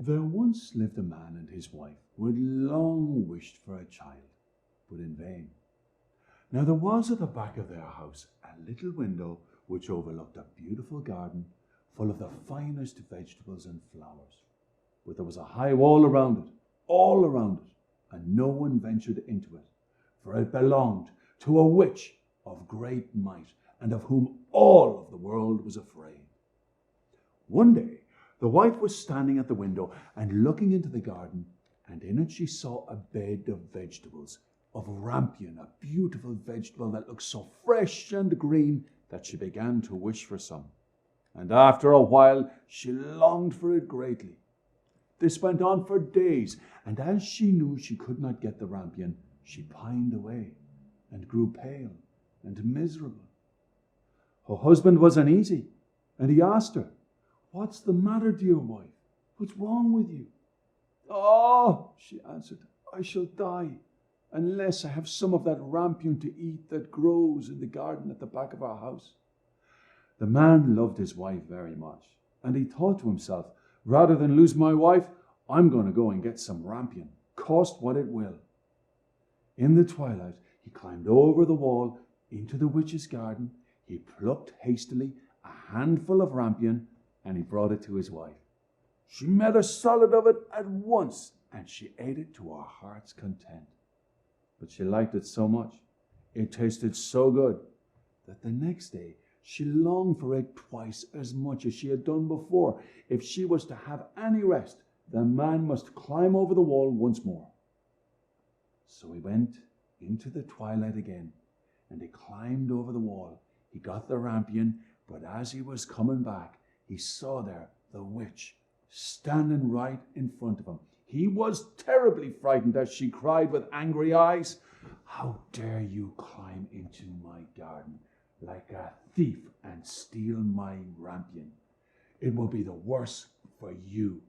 There once lived a man and his wife who had long wished for a child, but in vain. Now there was at the back of their house a little window which overlooked a beautiful garden full of the finest vegetables and flowers. But there was a high wall around it, all around it, and no one ventured into it, for it belonged to a witch of great might, and of whom all of the world was afraid. One day the wife was standing at the window and looking into the garden, and in it she saw a bed of vegetables, of rampion, a beautiful vegetable that looked so fresh and green that she began to wish for some. And after a while she longed for it greatly. This went on for days, and as she knew she could not get the rampion, she pined away and grew pale and miserable. Her husband was uneasy, and he asked her, "What's the matter, dear wife? What's wrong with you?" "Oh," she answered, "I shall die unless I have some of that rampion to eat that grows in the garden at the back of our house." The man loved his wife very much, and he thought to himself, "Rather than lose my wife, I'm going to go and get some rampion, cost what it will." In the twilight, he climbed over the wall into the witch's garden. He plucked hastily a handful of rampion, and he brought it to his wife. She made a salad of it at once, and she ate it to her heart's content. But she liked it so much, it tasted so good, that the next day she longed for it twice as much as she had done before. If she was to have any rest, the man must climb over the wall once more. So he went into the twilight again, and he climbed over the wall. He got the rampion, but as he was coming back, he saw there the witch standing right in front of him. He was terribly frightened as she cried with angry eyes, "How dare you climb into my garden like a thief and steal my rampion? It will be the worse for you."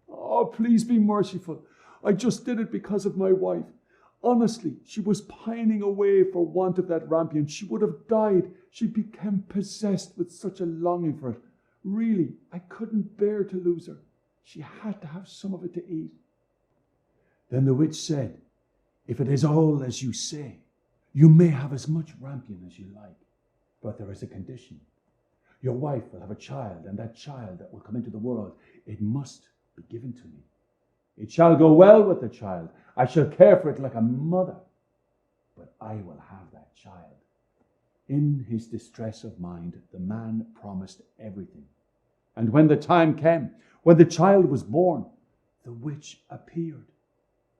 "Oh, please be merciful. I just did it because of my wife. Honestly, she was pining away for want of that rampion. She would have died. She became possessed with such a longing for it. Really, I couldn't bear to lose her. She had to have some of it to eat." Then the witch said, "If it is all as you say, you may have as much rampion as you like. But there is a condition. Your wife will have a child, and that child that will come into the world, it must be given to me. It shall go well with the child. I shall care for it like a mother. But I will have that child." In his distress of mind, the man promised everything. And when the time came, when the child was born, the witch appeared.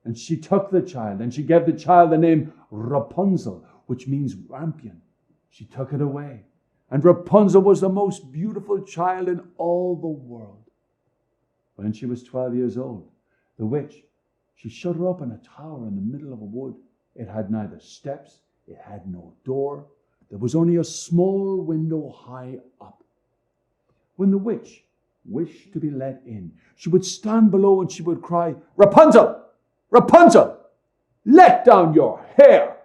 And she took the child, and she gave the child the name Rapunzel, which means rampion. She took it away, and Rapunzel was the most beautiful child in all the world. When she was 12 years old, the witch, she shut her up in a tower in the middle of a wood. It had neither steps, it had no door. There was only a small window high up. When the witch wished to be let in, she would stand below and she would cry, "Rapunzel! Rapunzel! Let down your hair!"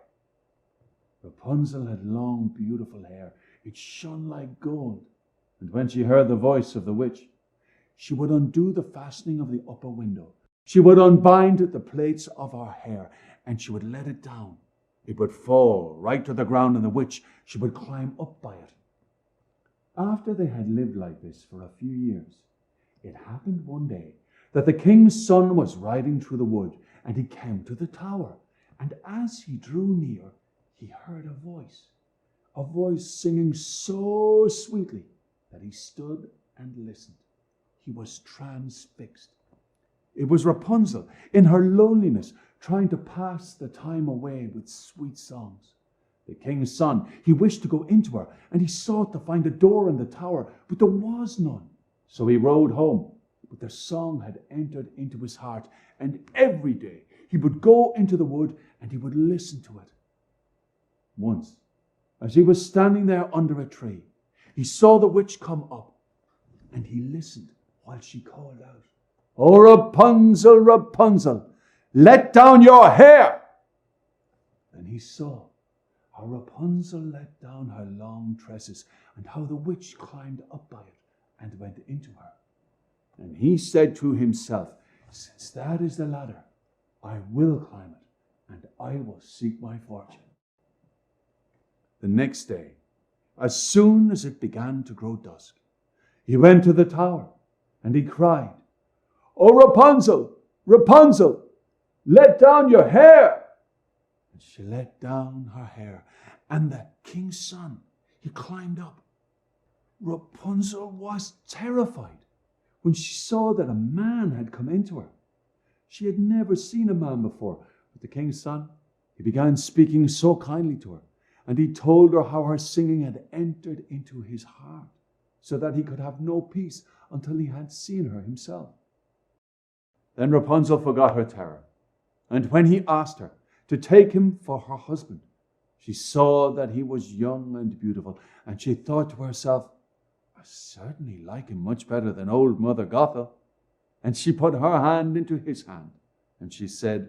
Rapunzel had long, beautiful hair. It shone like gold. And when she heard the voice of the witch, she would undo the fastening of the upper window. She would unbind the plaits of her hair, and she would let it down. It would fall right to the ground, and the witch, she would climb up by it. After they had lived like this for a few years, it happened one day that the king's son was riding through the wood, and he came to the tower. And as he drew near, he heard a voice singing so sweetly that he stood and listened. He was transfixed. It was Rapunzel, in her loneliness, trying to pass the time away with sweet songs. The king's son, he wished to go into her, and he sought to find a door in the tower, but there was none. So he rode home, but the song had entered into his heart, and every day he would go into the wood and he would listen to it. Once, as he was standing there under a tree, he saw the witch come up, and he listened while she called out, "Oh, Rapunzel, Rapunzel, let down your hair!" Then he saw how Rapunzel let down her long tresses, and how the witch climbed up by it and went into her. And he said to himself, since that is the ladder, I will climb it, and I will seek my fortune. The next day, as soon as it began to grow dusk, he went to the tower, and he cried, "O Rapunzel, Rapunzel, let down your hair!" And she let down her hair, and the king's son, he climbed up. Rapunzel was terrified when she saw that a man had come into her. She had never seen a man before, but the king's son, he began speaking so kindly to her, and he told her how her singing had entered into his heart, so that he could have no peace until he had seen her himself. Then Rapunzel forgot her terror, and when he asked her to take him for her husband, she saw that he was young and beautiful, and she thought to herself, I certainly like him much better than old Mother Gothel. And she put her hand into his hand, and she said,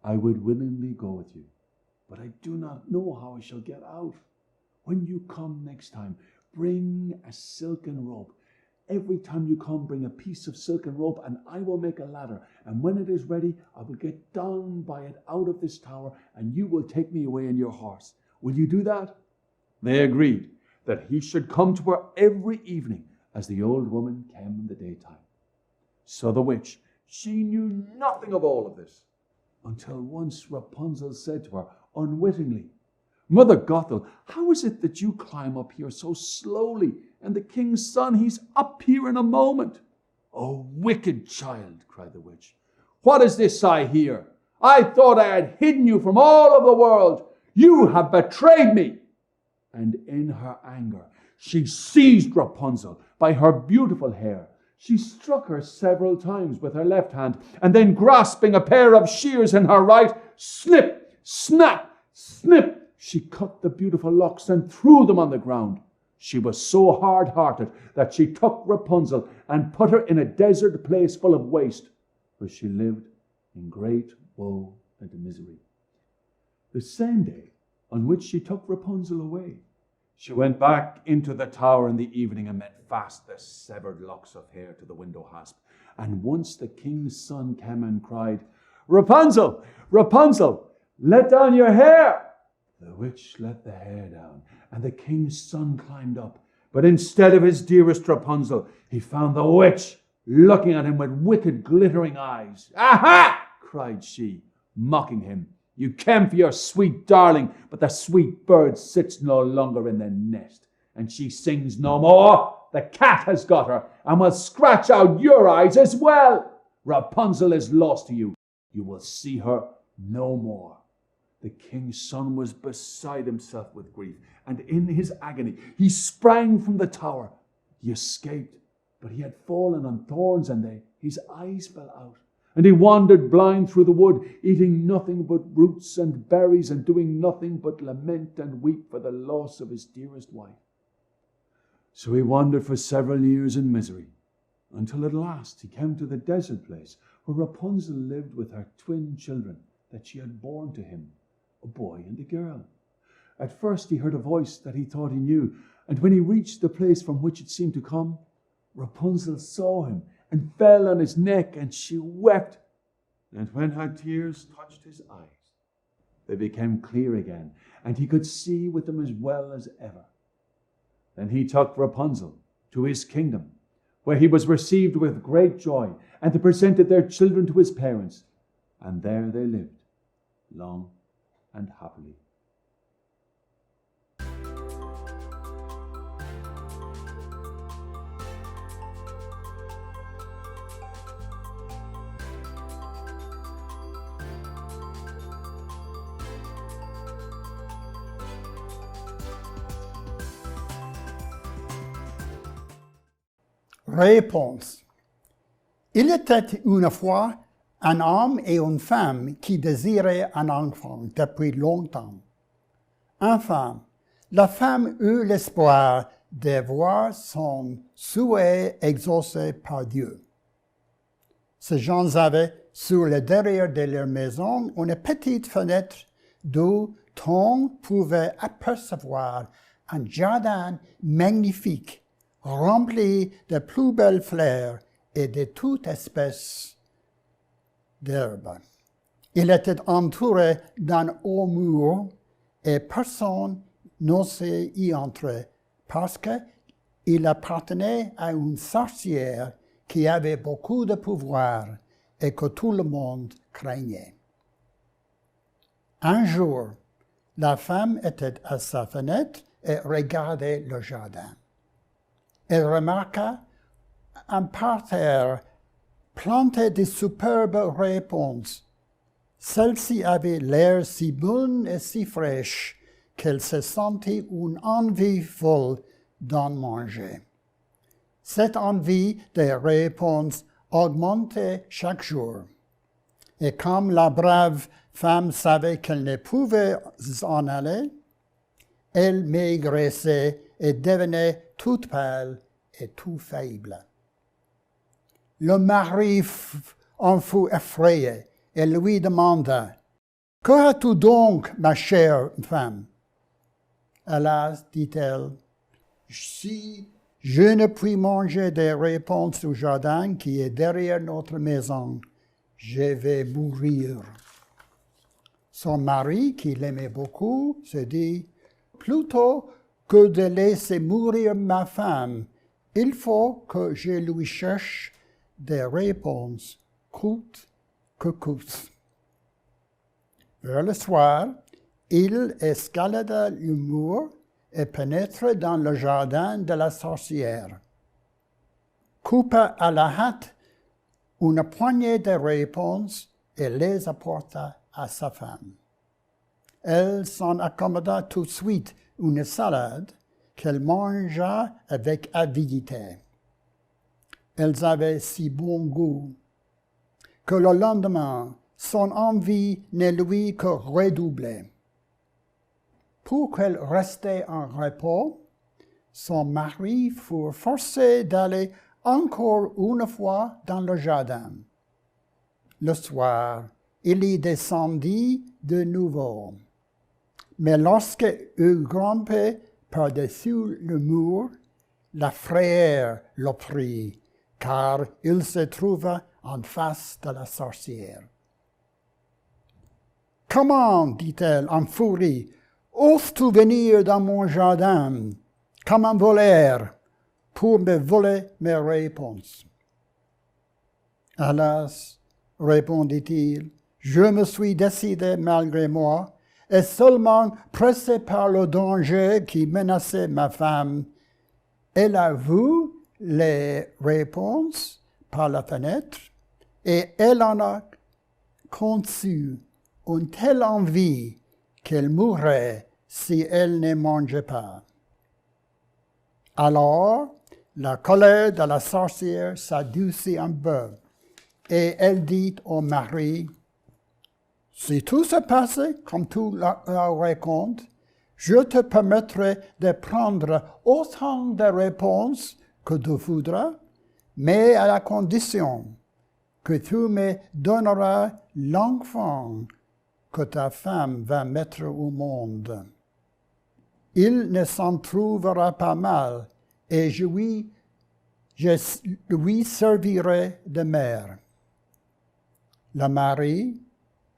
I would willingly go with you, but I do not know how I shall get out. When you come next time, bring a silken rope. Every time you come, bring a piece of silken rope, and I will make a ladder. And when it is ready, I will get down by it out of this tower, and you will take me away in your horse. Will you do that? They agreed that he should come to her every evening as the old woman came in the daytime. So the witch, she knew nothing of all of this, until once Rapunzel said to her unwittingly, Mother Gothel, how is it that you climb up here so slowly, and the king's son, he's up here in a moment? Oh, wicked child, cried the witch. What is this I hear? I thought I had hidden you from all of the world. You have betrayed me. And in her anger, she seized Rapunzel by her beautiful hair. She struck her several times with her left hand, and then grasping a pair of shears in her right, snip, snap, snip, she cut the beautiful locks and threw them on the ground. She was so hard-hearted that she took Rapunzel and put her in a desert place full of waste, where she lived in great woe and misery. The same day on which she took Rapunzel away, she went back into the tower in the evening and made fast the severed locks of hair to the window hasp. And once the king's son came and cried, Rapunzel, Rapunzel, let down your hair. The witch let the hair down, and the king's son climbed up. But instead of his dearest Rapunzel, he found the witch looking at him with wicked glittering eyes. Aha! Cried she, mocking him. You came for your sweet darling, but the sweet bird sits no longer in the nest, and she sings no more. The cat has got her, and will scratch out your eyes as well. Rapunzel is lost to you. You will see her no more. The king's son was beside himself with grief, and in his agony he sprang from the tower. He escaped, but he had fallen on thorns, and his eyes fell out. And he wandered blind through the wood, eating nothing but roots and berries, and doing nothing but lament and weep for the loss of his dearest wife. So he wandered for several years in misery, until at last he came to the desert place where Rapunzel lived with her twin children that she had borne to him, a boy and a girl. At first he heard a voice that he thought he knew, and when he reached the place from which it seemed to come, Rapunzel saw him and fell on his neck, and she wept. And when her tears touched his eyes, they became clear again, and he could see with them as well as ever. Then he took Rapunzel to his kingdom, where he was received with great joy, and they presented their children to his parents, and there they lived long and happily. Réponse. Il était une fois un homme et une femme qui désiraient un enfant depuis longtemps. Enfin, la femme eut l'espoir de voir son souhait exaucé par Dieu. Ces gens avaient sur le derrière de leur maison une petite fenêtre d'où on pouvait apercevoir un jardin magnifique, rempli de plus belles fleurs et de toute espèce d'herbe. Il était entouré d'un haut mur et personne n'osait y entrer parce qu'il appartenait à une sorcière qui avait beaucoup de pouvoir et que tout le monde craignait. Un jour, la femme était à sa fenêtre et regardait le jardin. Elle remarqua un parterre planté de superbes réponses. Celle-ci avait l'air si bonne et si fraîche qu'elle se sentit une envie folle d'en manger. Cette envie des réponses augmentait chaque jour. Et comme la brave femme savait qu'elle ne pouvait en aller, elle maigrissait et devenait toute pâle et tout faible. Le mari en fut effrayé et lui demanda « Que as-tu donc, ma chère femme ?» « Hélas, dit-elle, si je ne puis manger des réponses du jardin qui est derrière notre maison, je vais mourir. » Son mari, qui l'aimait beaucoup, se dit « Plutôt que de laisser mourir ma femme, il faut que je lui cherche des réponses, coûte que coûte. » Vers le soir, il escalada le mur et pénétra dans le jardin de la sorcière. Coupa à la hâte une poignée de réponses et les apporta à sa femme. Elle s'en accommoda tout de suite une salade qu'elle mangea avec avidité. Elles avaient si bon goût que le lendemain, son envie ne lui que redoublait. Pour qu'elle restât en repos, son mari fut forcé d'aller encore une fois dans le jardin. Le soir, il y descendit de nouveau. Mais lorsqu'il eut grimpé par-dessus le mur, la frayeur le prit, car il se trouva en face de la sorcière. « Comment, dit-elle en furie, oses-tu venir dans mon jardin comme un voleur pour me voler mes réponses? » « Hélas, répondit-il, je me suis décidé malgré moi, et seulement pressé par le danger qui menaçait ma femme. Elle a vu les réponses par la fenêtre, et elle en a conçu une telle envie qu'elle mourrait si elle ne mangeait pas. Alors, la colère de la sorcière s'adoucit un peu, et elle dit au mari, « Si tout se passait comme tu le racontes, je te permettrai de prendre autant de réponses que tu voudras, mais à la condition que tu me donneras l'enfant que ta femme va mettre au monde. Il ne s'en trouvera pas mal, et je lui servirai de mère. » Le mari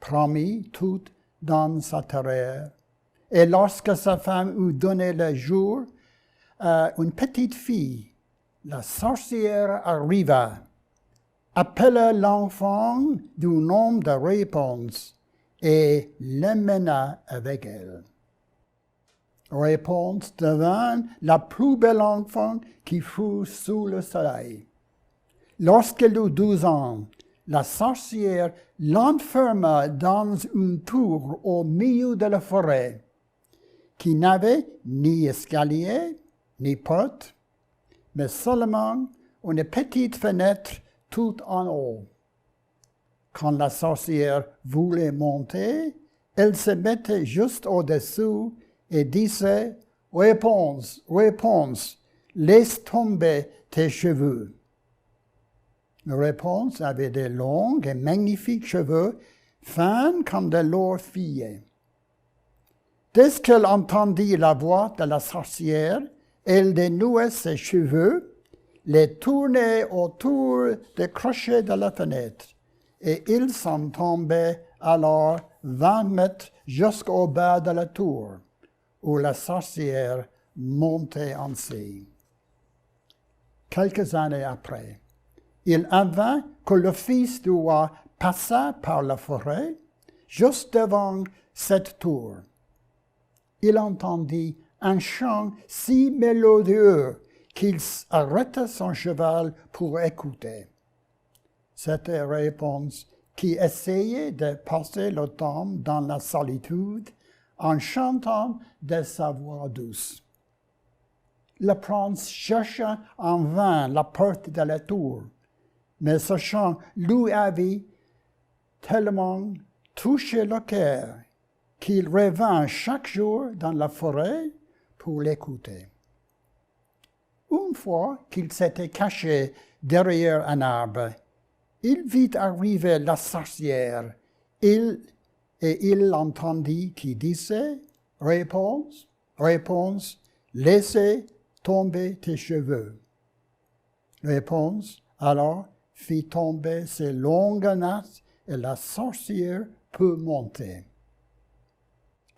promit tout dans sa terreur, et lorsque sa femme eut donné le jour à une petite fille, la sorcière arriva, appela l'enfant du nom de Réponse et l'emmena avec elle. Réponse devint la plus belle enfant qui fut sous le soleil. Lorsqu'elle eut 12 ans, la sorcière l'enferma dans une tour au milieu de la forêt, qui n'avait ni escalier, ni porte, mais seulement une petite fenêtre tout en haut. Quand la sorcière voulait monter, elle se mettait juste au-dessous et disait « Réponse, réponse, laisse tomber tes cheveux. » Réponse avait de longs et magnifiques cheveux, fins comme de l'or filé. Dès qu'elle entendit la voix de la sorcière, elle dénoua ses cheveux, les tournait autour des crochets de la fenêtre, et ils s'en tombaient alors 20 mètres jusqu'au bas de la tour, où la sorcière montait ainsi. Quelques années après, il advint que le fils du roi passa par la forêt, juste devant cette tour. Il entendit un chant si mélodieux qu'il arrêta son cheval pour écouter. C'était Réponse qui essayait de passer le temps dans la solitude en chantant de sa voix douce. Le prince chercha en vain la porte de la tour, mais ce chant lui avait tellement touché le cœur qu'il revint chaque jour dans la forêt pour l'écouter. Une fois qu'il s'était caché derrière un arbre, il vit arriver la sorcière et il entendit qui disait « Réponse, réponse, laissez tomber tes cheveux. » Réponse alors fit tomber ses longues nattes et la sorcière peut monter.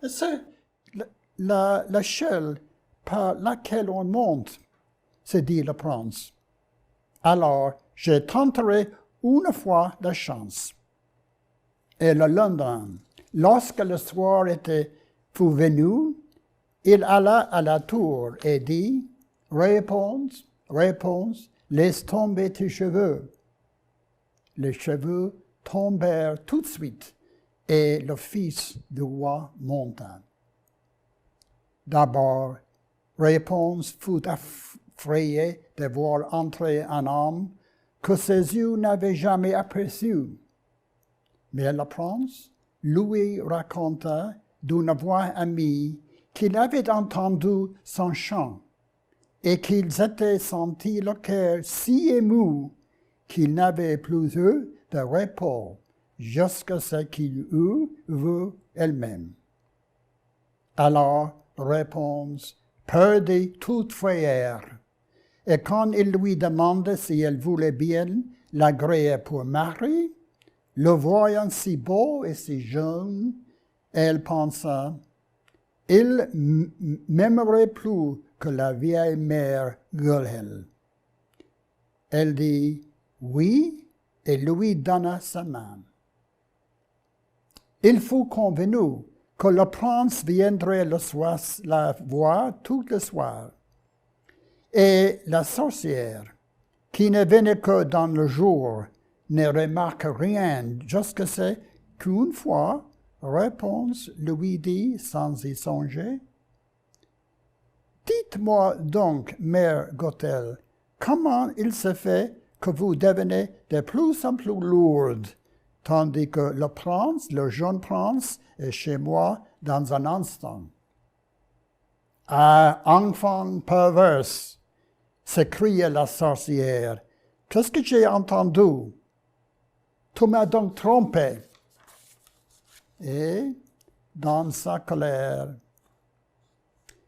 C'est l'échelle par laquelle on monte, se dit le prince. Alors, je tenterai une fois la chance. Et le lendemain, lorsque le soir était venu, il alla à la tour et dit, « Réponse, réponse, laisse tomber tes cheveux. » Les cheveux tombèrent tout de suite, et le fils du roi monta. D'abord, Réponse fut effrayé de voir entrer un homme que ses yeux n'avaient jamais aperçu. Mais le prince lui raconta d'une voix amie qu'il avait entendu son chant et qu'il s'était senti le cœur si ému qu'il n'avait plus eu de repos jusqu'à ce qu'il eût vu elle-même. Alors, Réponse perdit toute frayeur, et quand il lui demanda si elle voulait bien l'agréer pour mari, le voyant si beau et si jeune, elle pensa, « Il m'aimerait plus que la vieille mère Gulhel. » Elle dit « Oui » et lui donna sa main. Il fut convenu que le prince viendrait la voir tout le soir. Et la sorcière, qui ne venait que dans le jour, ne remarque rien jusqu'à ce qu'une fois, Réponse lui dit sans y songer, « Dites-moi donc, mère Gothel, comment il se fait que vous devenez de plus en plus lourde, tandis que le jeune prince, est chez moi dans un instant. » « Ah, enfant perverse !» s'écria la sorcière. « Qu'est-ce que j'ai entendu? Tu m'as donc trompé. » Et, dans sa colère,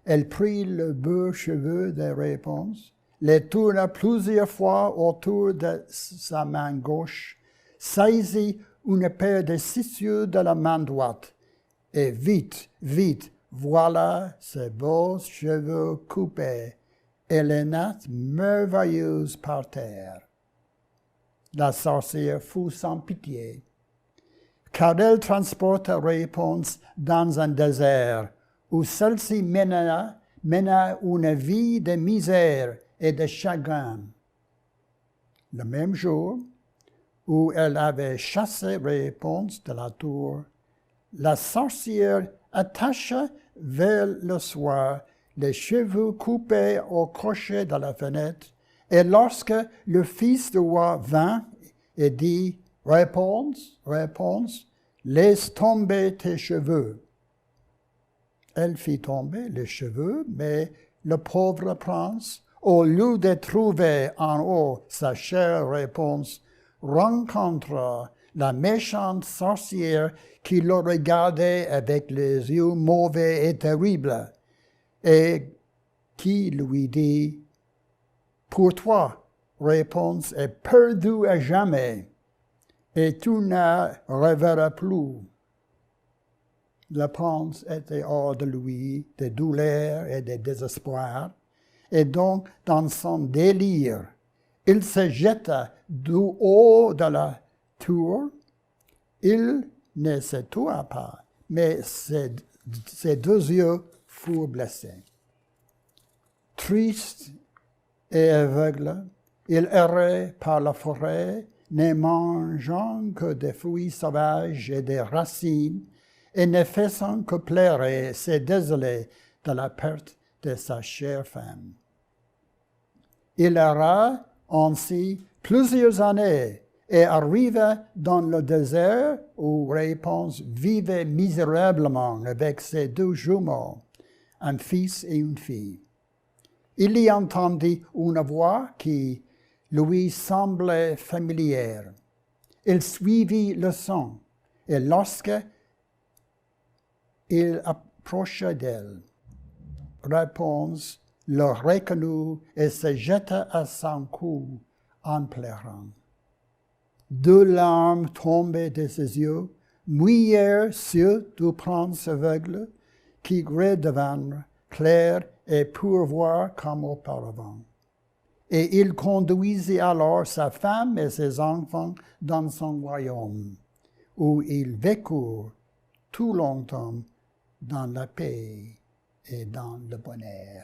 elle prit le beau cheveu de Réponse, les tourna plusieurs fois autour de sa main gauche, saisit une paire de ciseaux de la main droite, et vite, vite, voilà ses beaux cheveux coupés et les nattes merveilleuses par terre. La sorcière fut sans pitié, car elle transporta Réponse dans un désert où celle-ci mena une vie de misère et de chagrin. Le même jour où elle avait chassé Réponse de la tour, la sorcière attacha vers le soir les cheveux coupés au crochet de la fenêtre, et lorsque le fils du roi vint et dit « Réponse, réponse, laisse tomber tes cheveux. » Elle fit tomber les cheveux, mais le pauvre prince, au lieu de trouver en haut sa chère Réponse, rencontra la méchante sorcière qui le regardait avec les yeux mauvais et terribles, et qui lui dit « Pour toi, réponse est perdue à jamais, et tu ne reverras plus. Le prince était hors de lui, de douleur et de désespoir, et donc, dans son délire, il se jeta du haut de la tour. Il ne se tua pas, mais ses 2 yeux furent blessés. Triste et aveugle, il errait par la forêt, ne mangeant que des fruits sauvages et des racines, et ne faisant que pleurer, se désoler de la perte de sa chère femme. Il erra ainsi plusieurs années et arriva dans le désert où Rapunzel vivait misérablement avec ses 2 jumeaux, un fils et une fille. Il y entendit une voix qui lui semblait familière. Il suivit le son, et lorsque il approcha d'elle, Rapunzel le reconnut et se jeta à son cou en pleurant. 2 larmes tombaient de ses yeux, mouillèrent ceux du prince aveugle qui redevinrent clairs et purent voir comme auparavant. Et il conduisit alors sa femme et ses enfants dans son royaume, où ils vécurent tout longtemps dans la paix et dans le bonheur.